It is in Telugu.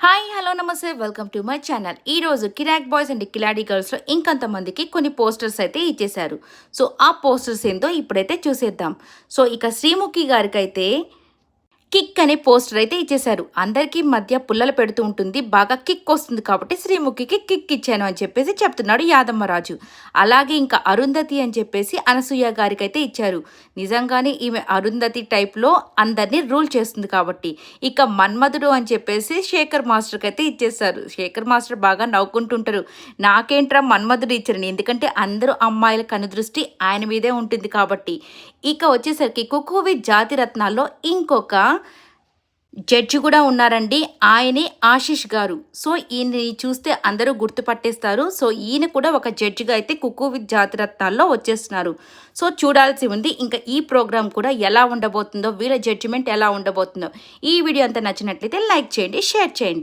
హాయ్ హలో నమస్తే వెల్కమ్ టు మై ఛానల్. ఈరోజు కిరాక్ బాయ్స్ అండ్ కిలాడీ గర్ల్స్లో ఇంకొంతమందికి కొన్ని పోస్టర్స్ అయితే ఇచ్చేశారు. సో ఆ పోస్టర్స్ ఏందో ఇప్పుడైతే చూసేద్దాం. సో ఇక శ్రీముఖి గారికి అయితే కిక్ అనే పోస్టర్ అయితే ఇచ్చేశారు. అందరికీ మధ్య పుల్లలు పెడుతూ ఉంటుంది, బాగా కిక్ వస్తుంది కాబట్టి శ్రీముఖికి కిక్ ఇచ్చాను అని చెప్పేసి చెప్తున్నాడు యాదమ్మరాజు. అలాగే ఇంకా అరుంధతి అని చెప్పేసి అనసూయ గారికైతే ఇచ్చారు. నిజంగానే ఈమె అరుంధతి టైప్లో అందరినీ రూల్ చేస్తుంది కాబట్టి. ఇక మన్మధుడు అని చెప్పేసి శేఖర్ మాస్టర్కి అయితే ఇచ్చేస్తారు. శేఖర్ మాస్టర్ బాగా నవ్వుకుంటుంటారు, నాకేంట్రా మన్మధుడు ఇచ్చారని, ఎందుకంటే అందరూ అమ్మాయిల కనుదృష్టి ఆయన మీదే ఉంటుంది కాబట్టి. ఇక వచ్చేసరికి కుకు విత్ జాతి రత్నాల్లో ఇంకొక జడ్జి కూడా ఉన్నారండి, ఆయనే ఆశీష్ గారు. సో ఈయన్ని చూస్తే అందరూ గుర్తుపట్టేస్తారు. సో ఈయన కూడా ఒక జడ్జిగా అయితే కుకు విత్ జాతిరత్నాల్లో వచ్చేస్తున్నారు. సో చూడాల్సి ఉంది ఇంకా ఈ ప్రోగ్రామ్ కూడా ఎలా ఉండబోతుందో, వీళ్ళ జడ్జిమెంట్ ఎలా ఉండబోతుందో. ఈ వీడియో అంతా నచ్చినట్లయితే లైక్ చేయండి, షేర్ చేయండి.